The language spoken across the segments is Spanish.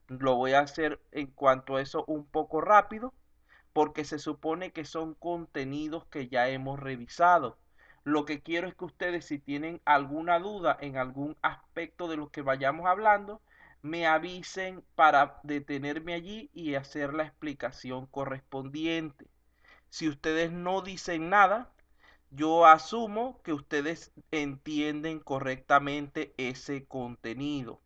Lo voy a hacer en cuanto a eso un poco rápido, porque se supone que son contenidos que ya hemos revisado. Lo que quiero es que ustedes, si tienen alguna duda en algún aspecto de lo que vayamos hablando, me avisen para detenerme allí y hacer la explicación correspondiente. Si ustedes no dicen nada, yo asumo que ustedes entienden correctamente ese contenido.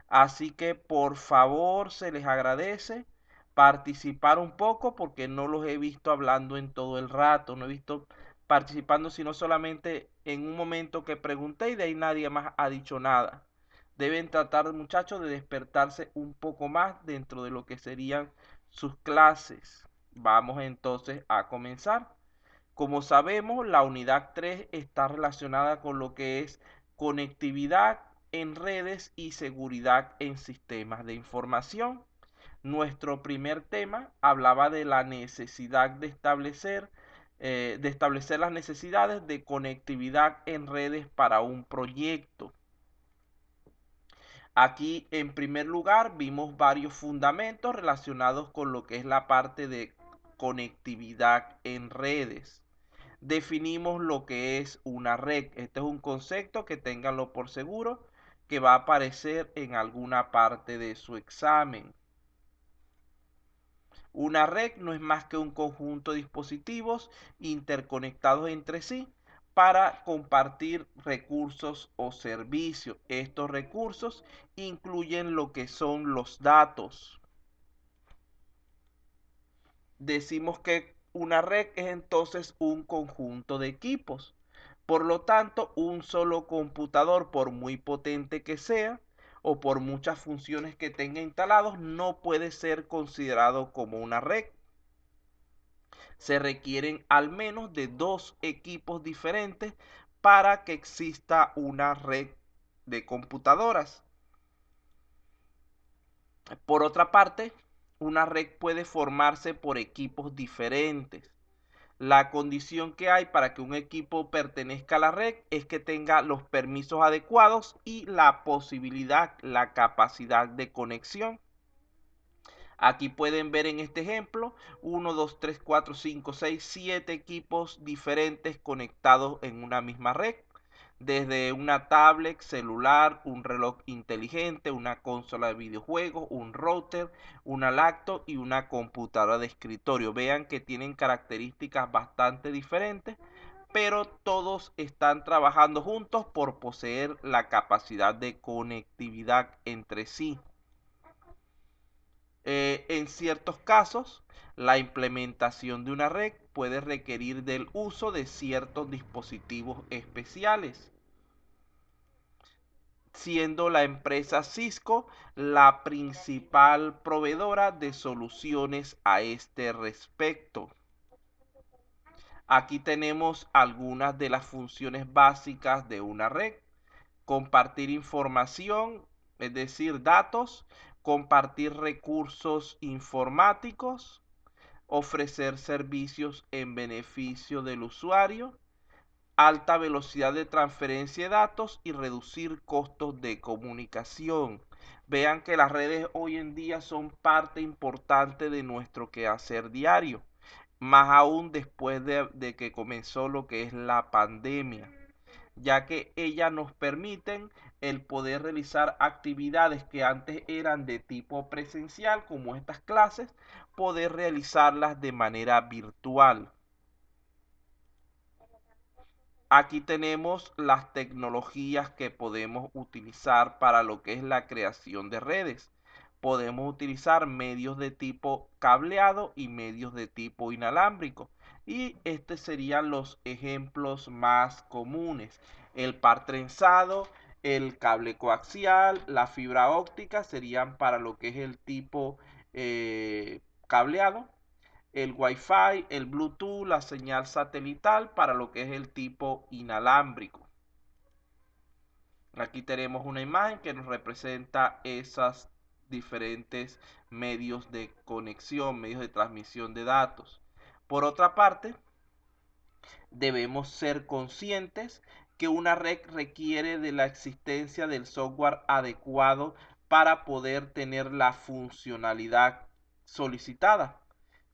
Así que por favor se les agradece participar un poco porque no los he visto hablando en todo el rato, no he visto participando sino solamente en un momento que pregunté y de ahí nadie más ha dicho nada. Deben tratar, muchachos, de despertarse un poco más dentro de lo que serían sus clases. Vamos entonces a comenzar. Como sabemos, la unidad 3 está relacionada con lo que es conectividad en redes y seguridad en sistemas de información. Nuestro primer tema hablaba de la necesidad de establecer las necesidades de conectividad en redes para un proyecto. Aquí, en primer lugar, vimos varios fundamentos relacionados con lo que es la parte de conectividad en redes. Definimos lo que es una red. Este es un concepto que ténganlo por seguro que va a aparecer en alguna parte de su examen. Una red no es más que un conjunto de dispositivos interconectados entre sí para compartir recursos o servicios. Estos recursos incluyen lo que son los datos. Decimos que una red es entonces un conjunto de equipos. Por lo tanto, un solo computador, por muy potente que sea, o por muchas funciones que tenga instalados, no puede ser considerado como una red. Se requieren al menos de dos equipos diferentes para que exista una red de computadoras. Por otra parte, una red puede formarse por equipos diferentes. La condición que hay para que un equipo pertenezca a la red es que tenga los permisos adecuados y la posibilidad, la capacidad de conexión. Aquí pueden ver en este ejemplo 1, 2, 3, 4, 5, 6, 7 equipos diferentes conectados en una misma red. Desde una tablet, celular, un reloj inteligente, una consola de videojuegos, un router, una laptop y una computadora de escritorio. Vean que tienen características bastante diferentes, pero todos están trabajando juntos por poseer la capacidad de conectividad entre sí. En ciertos casos, la implementación de una red puede requerir del uso de ciertos dispositivos especiales, siendo la empresa Cisco la principal proveedora de soluciones a este respecto. Aquí tenemos algunas de las funciones básicas de una red: compartir información, es decir, datos, compartir recursos informáticos, ofrecer servicios en beneficio del usuario, alta velocidad de transferencia de datos y reducir costos de comunicación. Vean que las redes hoy en día son parte importante de nuestro quehacer diario, más aún después de que comenzó lo que es la pandemia, ya que ellas nos permiten el poder realizar actividades que antes eran de tipo presencial, como estas clases, poder realizarlas de manera virtual. Aquí tenemos las tecnologías que podemos utilizar para lo que es la creación de redes. Podemos utilizar medios de tipo cableado y medios de tipo inalámbrico. Y estos serían los ejemplos más comunes: el par trenzado, el cable coaxial, la fibra óptica serían para lo que es el tipo cableado, el Wi-Fi, el Bluetooth, la señal satelital para lo que es el tipo inalámbrico. Aquí tenemos una imagen que nos representa esas diferentes medios de conexión, medios de transmisión de datos. Por otra parte, debemos ser conscientes que una red requiere de la existencia del software adecuado para poder tener la funcionalidad solicitada.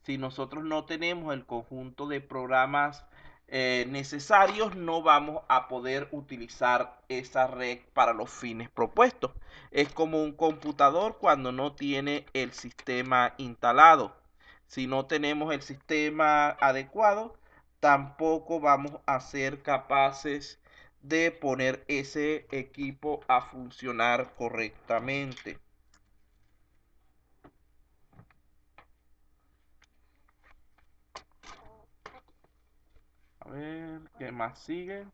Si nosotros no tenemos el conjunto de programas necesarios, no vamos a poder utilizar esa red para los fines propuestos. Es como un computador cuando no tiene el sistema instalado. Si no tenemos el sistema adecuado, tampoco vamos a ser capaces de poner ese equipo a funcionar correctamente. A ver, ¿qué más sigue?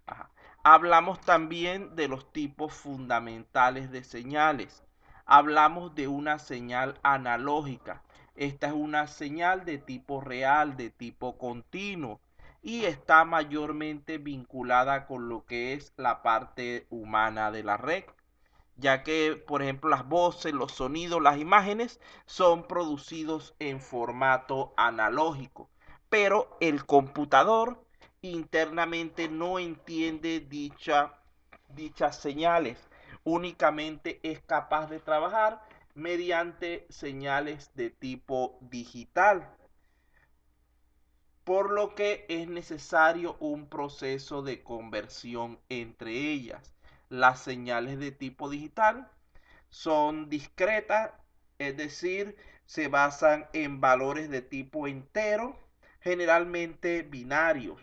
Ajá. Hablamos también de los tipos fundamentales de señales. Hablamos de una señal analógica. Esta es una señal de tipo real, de tipo continuo, y está mayormente vinculada con lo que es la parte humana de la red, ya que, por ejemplo, las voces, los sonidos, las imágenes son producidos en formato analógico, pero el computador internamente no entiende dichas señales, únicamente es capaz de trabajar mediante señales de tipo digital, por lo que es necesario un proceso de conversión entre ellas. Las señales de tipo digital son discretas, es decir, se basan en valores de tipo entero, generalmente binarios.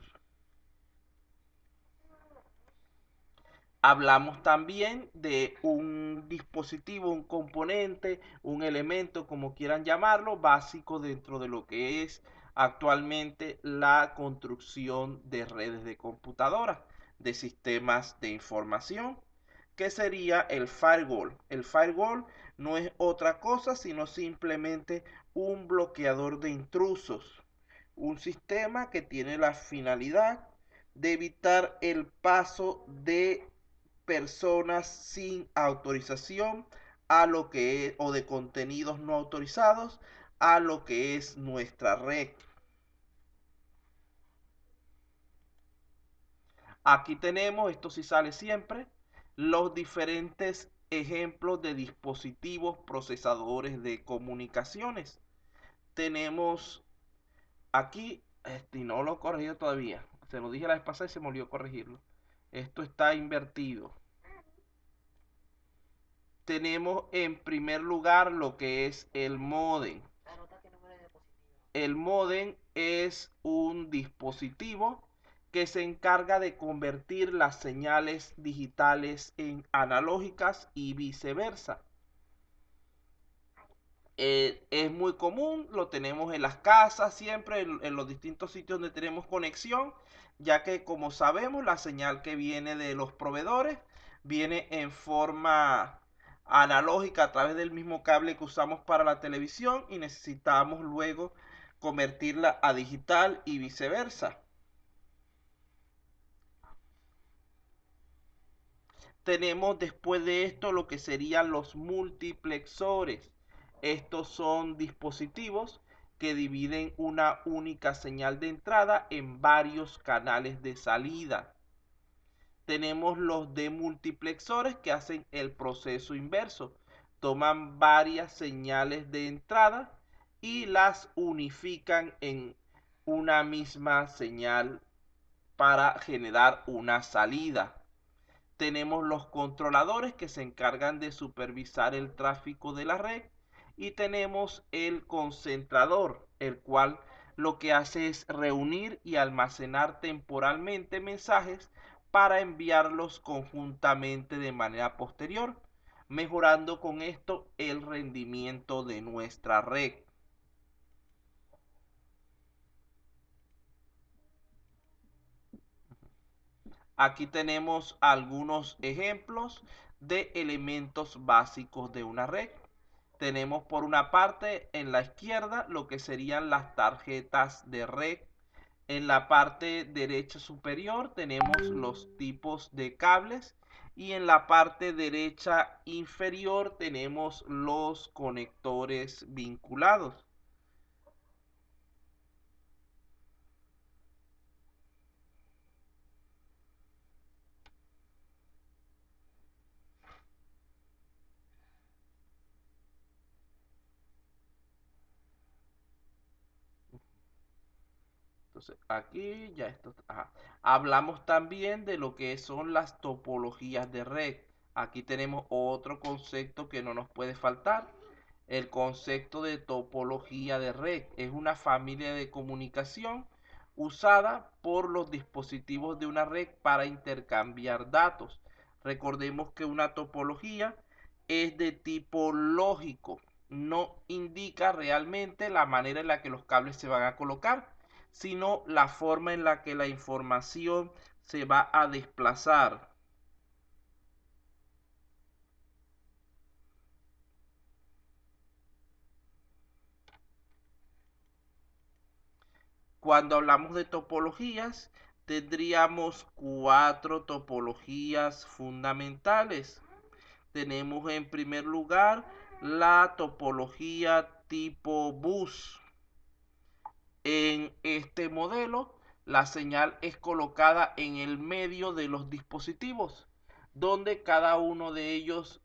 Hablamos también de un dispositivo, un componente, un elemento, como quieran llamarlo, básico dentro de lo que es actualmente la construcción de redes de computadoras, de sistemas de información, que sería el firewall. El firewall no es otra cosa sino simplemente un bloqueador de intrusos, un sistema que tiene la finalidad de evitar el paso de personas sin autorización a lo que es, o de contenidos no autorizados a lo que es nuestra red. Aquí tenemos, esto sí sale siempre, los diferentes ejemplos de dispositivos procesadores de comunicaciones. Tenemos aquí, y no lo he corregido todavía, se lo dije la vez pasada y se me olvidó corregirlo. Esto está invertido. Tenemos en primer lugar lo que es el módem. El módem es un dispositivo que se encarga de convertir las señales digitales en analógicas y viceversa. Es muy común, lo tenemos en las casas siempre, en los distintos sitios donde tenemos conexión, ya que como sabemos la señal que viene de los proveedores viene en forma analógica a través del mismo cable que usamos para la televisión y necesitamos luego convertirla a digital y viceversa. Tenemos después de esto lo que serían los multiplexores. Estos son dispositivos que dividen una única señal de entrada en varios canales de salida. Tenemos los demultiplexores que hacen el proceso inverso. Toman varias señales de entrada y las unifican en una misma señal para generar una salida. Tenemos los controladores que se encargan de supervisar el tráfico de la red y tenemos el concentrador, el cual lo que hace es reunir y almacenar temporalmente mensajes para enviarlos conjuntamente de manera posterior, mejorando con esto el rendimiento de nuestra red. Aquí tenemos algunos ejemplos de elementos básicos de una red. Tenemos por una parte en la izquierda lo que serían las tarjetas de red. En la parte derecha superior tenemos los tipos de cables y en la parte derecha inferior tenemos los conectores vinculados. Entonces, aquí ya esto. Ajá. Hablamos también de lo que son las topologías de red. Aquí tenemos otro concepto que no nos puede faltar. El concepto de topología de red es una familia de comunicación usada por los dispositivos de una red para intercambiar datos. Recordemos que una topología es de tipo lógico, no indica realmente la manera en la que los cables se van a colocar, sino la forma en la que la información se va a desplazar. Cuando hablamos de topologías, tendríamos 4 topologías fundamentales. Tenemos en primer lugar la topología tipo bus. En este modelo, la señal es colocada en el medio de los dispositivos, donde cada uno de ellos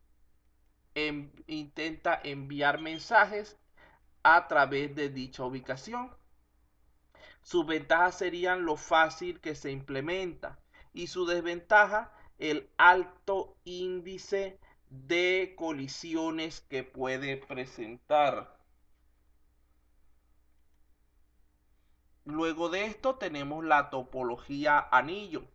intenta enviar mensajes a través de dicha ubicación. Sus ventajas serían lo fácil que se implementa y su desventaja el alto índice de colisiones que puede presentar. Luego de esto tenemos la topología anillo.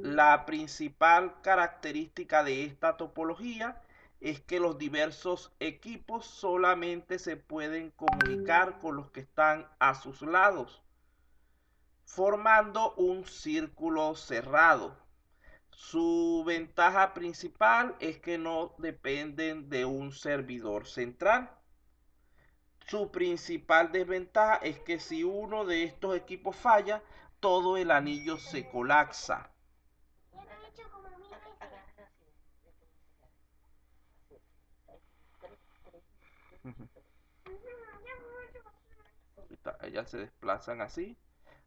La principal característica de esta topología es que los diversos equipos solamente se pueden comunicar con los que están a sus lados, formando un círculo cerrado. Su ventaja principal es que no dependen de un servidor central. Su principal desventaja es que si uno de estos equipos falla, todo el anillo se colapsa. Ellas se desplazan así.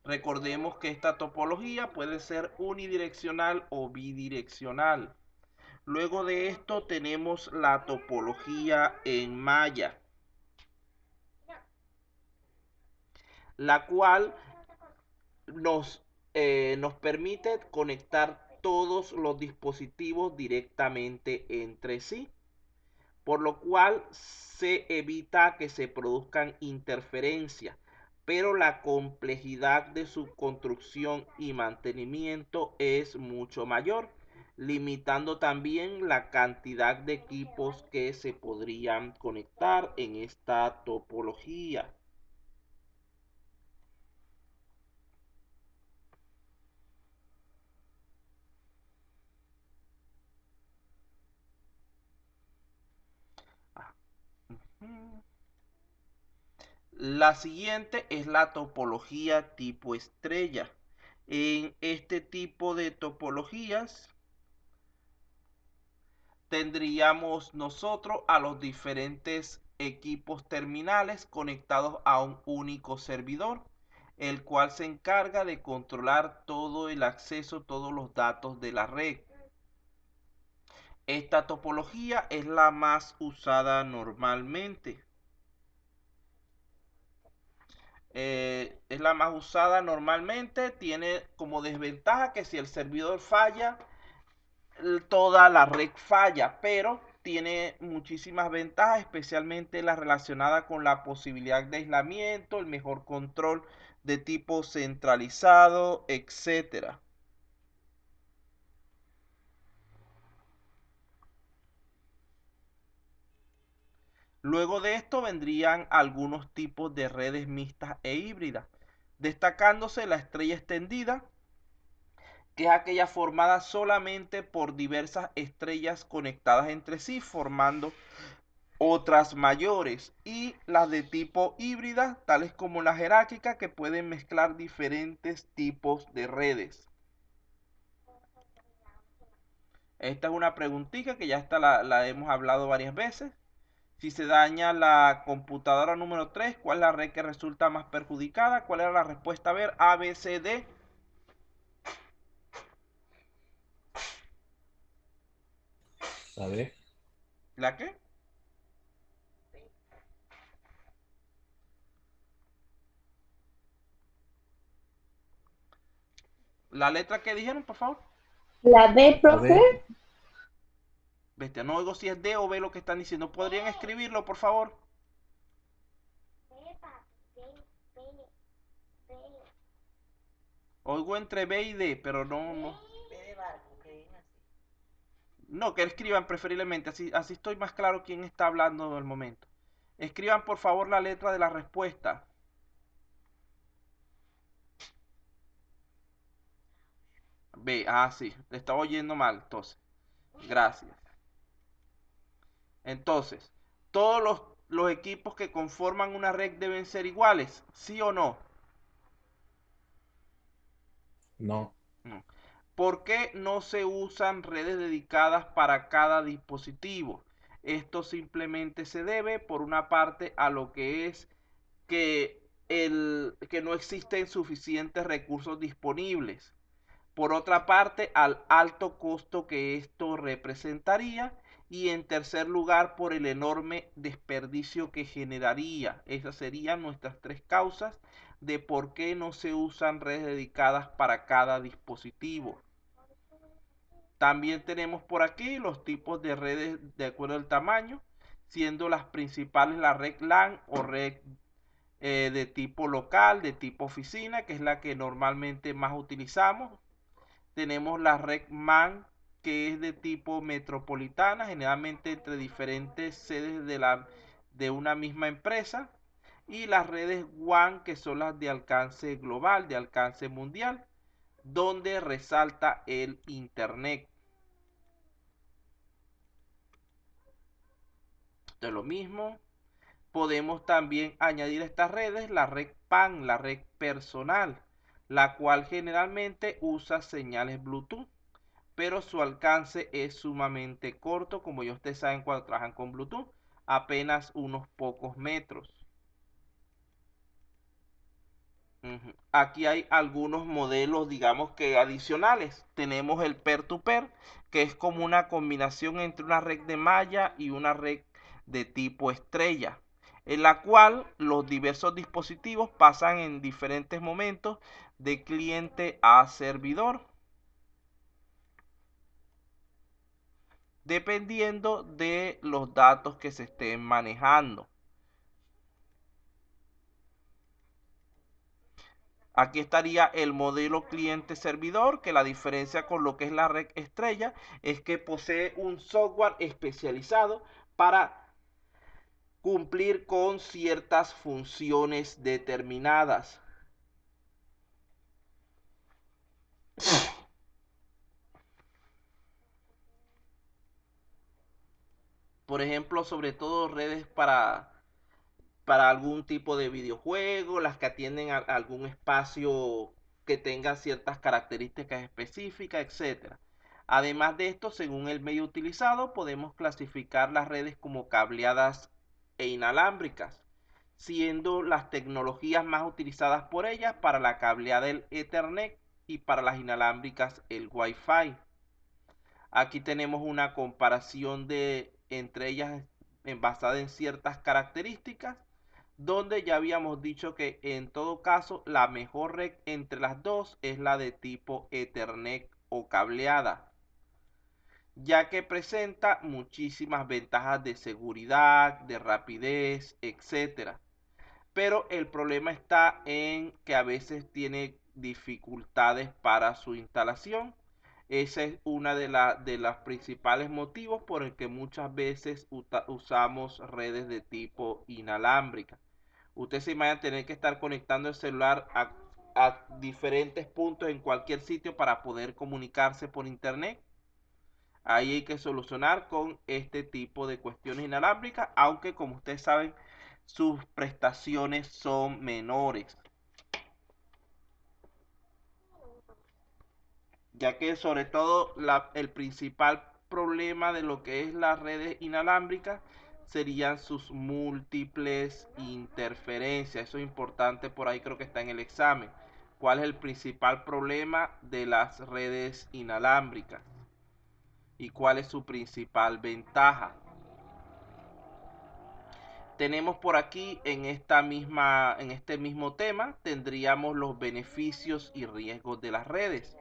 Recordemos que esta topología puede ser unidireccional o bidireccional. Luego de esto tenemos la topología en malla, la cual nos permite conectar todos los dispositivos directamente entre sí, por lo cual se evita que se produzcan interferencias, pero la complejidad de su construcción y mantenimiento es mucho mayor, limitando también la cantidad de equipos que se podrían conectar en esta topología. La siguiente es la topología tipo estrella. En este tipo de topologías tendríamos nosotros a los diferentes equipos terminales conectados a un único servidor, el cual se encarga de controlar todo el acceso, todos los datos de la red. Esta topología es la más usada normalmente. Es la más usada normalmente, tiene como desventaja que si el servidor falla, toda la red falla, pero tiene muchísimas ventajas, especialmente las relacionadas con la posibilidad de aislamiento, el mejor control de tipo centralizado, etcétera. Luego de esto vendrían algunos tipos de redes mixtas e híbridas, destacándose la estrella extendida, que es aquella formada solamente por diversas estrellas conectadas entre sí, formando otras mayores, y las de tipo híbrida, tales como la jerárquica, que pueden mezclar diferentes tipos de redes. Esta es una preguntita que ya la hemos hablado varias veces. Si se daña la computadora número 3, ¿cuál es la red que resulta más perjudicada? ¿Cuál era la respuesta? A ver, A, B, C, D. A ver, ¿La qué? La letra que dijeron, por favor. La B, La profe. B. Bestia, no oigo si es D o B lo que están diciendo. ¿Podrían escribirlo, por favor? Oigo entre B y D, pero no. No, que escriban preferiblemente, así estoy más claro quién está hablando en el momento. Escriban por favor la letra de la respuesta. B, sí, te estaba oyendo mal, entonces. Gracias. Entonces, todos los equipos que conforman una red deben ser iguales, ¿sí o no? No. No. ¿Por qué no se usan redes dedicadas para cada dispositivo? Esto simplemente se debe, por una parte, a lo que es que no existen suficientes recursos disponibles. Por otra parte, al alto costo que esto representaría. Y en tercer lugar, por el enorme desperdicio que generaría. Esas serían nuestras tres causas de por qué no se usan redes dedicadas para cada dispositivo. También tenemos por aquí los tipos de redes de acuerdo al tamaño, siendo las principales la red LAN o red de tipo local, de tipo oficina, que es la que normalmente más utilizamos. Tenemos la red MAN, que es de tipo metropolitana, generalmente entre diferentes sedes de una misma empresa. Y las redes WAN, que son las de alcance global, de alcance mundial, donde resalta el Internet. Esto es lo mismo. Podemos también añadir a estas redes la red PAN, la red personal, la cual generalmente usa señales Bluetooth, pero su alcance es sumamente corto, como ya ustedes saben cuando trabajan con Bluetooth, apenas unos pocos metros. Aquí hay algunos modelos, digamos que adicionales. Tenemos el peer-to-peer, que es como una combinación entre una red de malla y una red de tipo estrella, en la cual los diversos dispositivos pasan en diferentes momentos de cliente a servidor, dependiendo de los datos que se estén manejando. Aquí estaría el modelo cliente-servidor, que la diferencia con lo que es la red estrella es que posee un software especializado para cumplir con ciertas funciones determinadas. Por ejemplo, sobre todo redes para algún tipo de videojuego, las que atienden a algún espacio que tenga ciertas características específicas, etcétera. Además de esto, según el medio utilizado, podemos clasificar las redes como cableadas e inalámbricas, siendo las tecnologías más utilizadas por ellas para la cableada el Ethernet y para las inalámbricas el Wi-Fi. Aquí tenemos una comparación de entre ellas basada en ciertas características, donde ya habíamos dicho que en todo caso la mejor red entre las dos es la de tipo Ethernet o cableada, ya que presenta muchísimas ventajas de seguridad, de rapidez, etcétera. Pero el problema está en que a veces tiene dificultades para su instalación. Esa es una de los principales motivos por el que muchas veces usamos redes de tipo inalámbrica. Usted se imagina tener que estar conectando el celular a diferentes puntos en cualquier sitio para poder comunicarse por internet. Ahí hay que solucionar con este tipo de cuestiones inalámbricas, aunque como ustedes saben, sus prestaciones son menores. Ya que sobre todo el principal problema de lo que es las redes inalámbricas serían sus múltiples interferencias. Eso es importante, por ahí creo que está en el examen. ¿Cuál es el principal problema de las redes inalámbricas? ¿Y cuál es su principal ventaja? Tenemos por aquí en este mismo tema, tendríamos los beneficios y riesgos de las redes.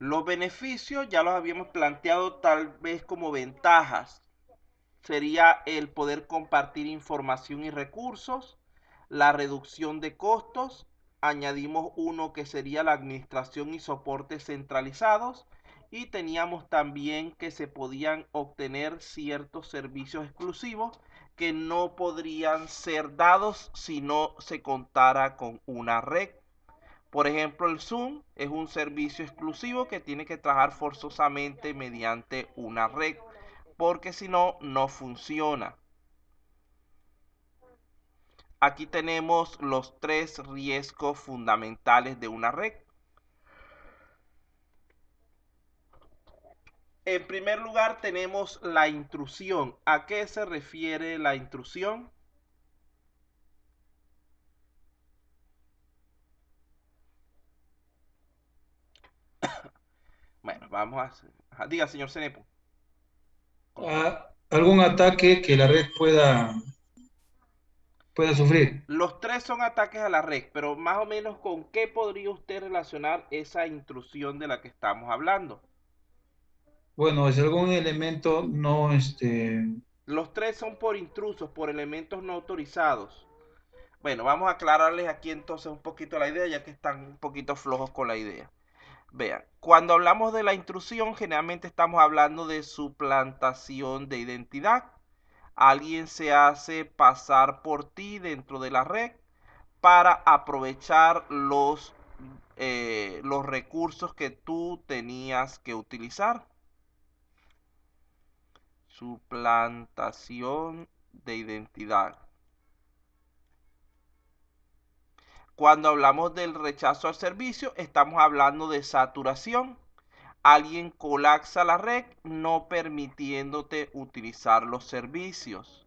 Los beneficios ya los habíamos planteado tal vez como ventajas. Sería el poder compartir información y recursos, la reducción de costos, añadimos uno que sería la administración y soporte centralizados, y teníamos también que se podían obtener ciertos servicios exclusivos que no podrían ser dados si no se contara con una red. Por ejemplo, el Zoom es un servicio exclusivo que tiene que trabajar forzosamente mediante una red, porque si no, no funciona. Aquí tenemos los tres riesgos fundamentales de una red. En primer lugar tenemos la intrusión. ¿A qué se refiere la intrusión? Bueno, vamos a hacer. Diga, señor Cenepo. Algún ataque que la red pueda sufrir. Los tres son ataques a la red, pero más o menos ¿con qué podría usted relacionar esa intrusión de la que estamos hablando? Bueno, es algún elemento no, Los tres son por intrusos, por elementos no autorizados. Bueno, vamos a aclararles aquí entonces un poquito la idea, ya que están un poquito flojos con la idea. Vean, cuando hablamos de la intrusión, generalmente estamos hablando de suplantación de identidad. Alguien se hace pasar por ti dentro de la red para aprovechar los recursos que tú tenías que utilizar. Suplantación de identidad. Cuando hablamos del rechazo al servicio, estamos hablando de saturación. Alguien colapsa la red no permitiéndote utilizar los servicios.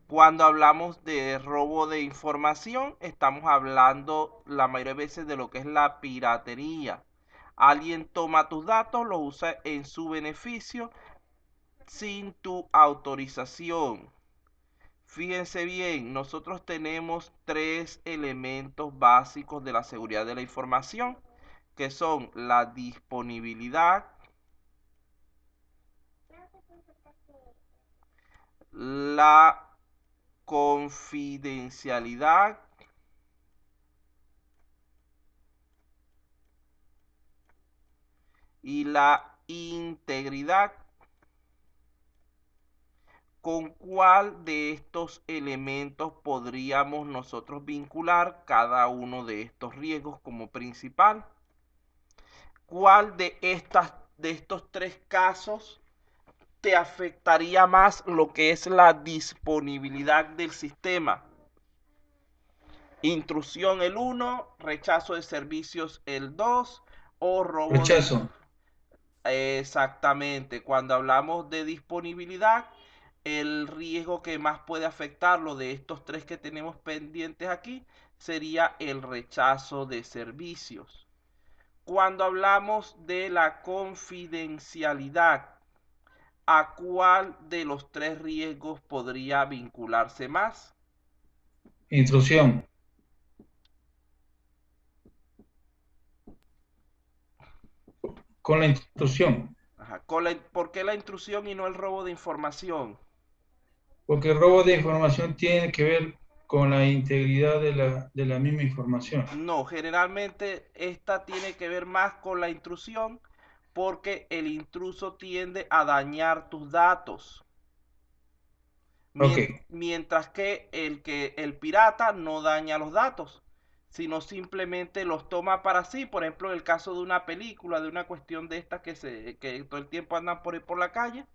Cuando hablamos de robo de información, estamos hablando la mayoría de veces de lo que es la piratería. Alguien toma tus datos, los usa en su beneficio sin tu autorización. Fíjense bien, nosotros tenemos tres elementos básicos de la seguridad de la información, que son la disponibilidad, la confidencialidad y la integridad. ¿Con cuál de estos elementos podríamos nosotros vincular cada uno de estos riesgos como principal? ¿Cuál de estos tres casos te afectaría más lo que es la disponibilidad del sistema? Intrusión el 1, rechazo de servicios el 2 o robo de... Rechazo. Exactamente, cuando hablamos de disponibilidad, el riesgo que más puede afectarlo de estos tres que tenemos pendientes aquí sería el rechazo de servicios. Cuando hablamos de la confidencialidad, ¿a cuál de los tres riesgos podría vincularse más? Intrusión. Con la intrusión. Ajá. ¿Por qué la intrusión y no el robo de información? Porque el robo de información tiene que ver con la integridad de la misma información. No, generalmente esta tiene que ver más con la intrusión porque el intruso tiende a dañar tus datos. Ok. Mientras que el pirata no daña los datos, sino simplemente los toma para sí. Por ejemplo, en el caso de una película, de una cuestión de estas que todo el tiempo andan por ahí por la calle,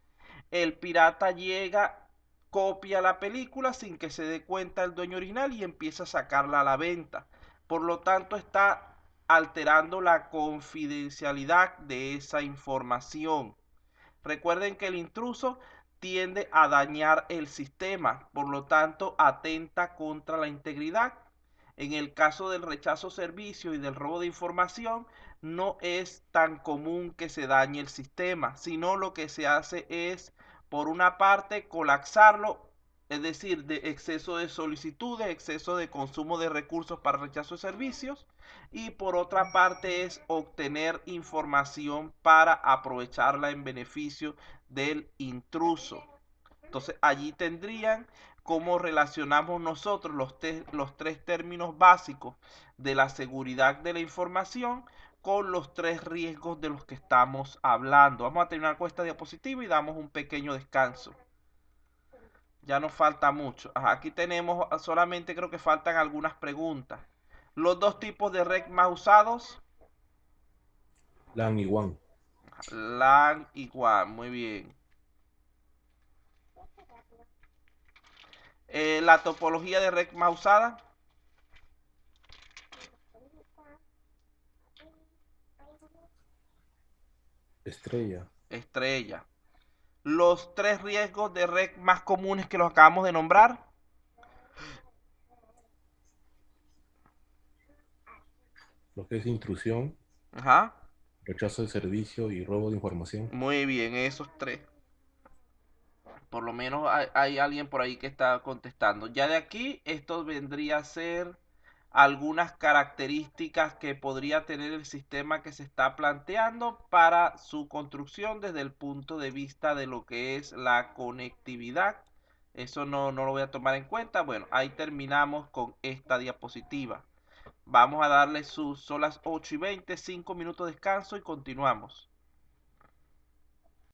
el pirata llega, copia la película sin que se dé cuenta el dueño original y empieza a sacarla a la venta. Por lo tanto, está alterando la confidencialidad de esa información. Recuerden que el intruso tiende a dañar el sistema, por lo tanto atenta contra la integridad. En el caso del rechazo servicio y del robo de información, no es tan común que se dañe el sistema, sino lo que se hace es, por una parte, colapsarlo es decir, de exceso de solicitudes, exceso de consumo de recursos para rechazo de servicios, y por otra parte es obtener información para aprovecharla en beneficio del intruso. Entonces allí tendrían cómo relacionamos nosotros los tres términos básicos de la seguridad de la información con los tres riesgos de los que estamos hablando. Vamos a terminar con esta diapositiva y damos un pequeño descanso. Ya nos falta mucho. Ajá, aquí tenemos, solamente creo que faltan algunas preguntas. Los dos tipos de red más usados, LAN y WAN. LAN y WAN, muy bien. La topología de red más usada, Estrella. estrella. Los tres riesgos de red más comunes que los acabamos de nombrar, Lo que es intrusión, ajá, rechazo de servicio y robo de información. muy bien, esos tres. Por lo menos hay alguien por ahí que está contestando. Ya de aquí, esto vendría a ser algunas características que podría tener el sistema que se está planteando para su construcción desde el punto de vista de lo que es la conectividad. Eso no lo voy a tomar en cuenta. Bueno, ahí terminamos con esta diapositiva. Vamos a darle son las 8:20, 5 minutos de descanso y continuamos.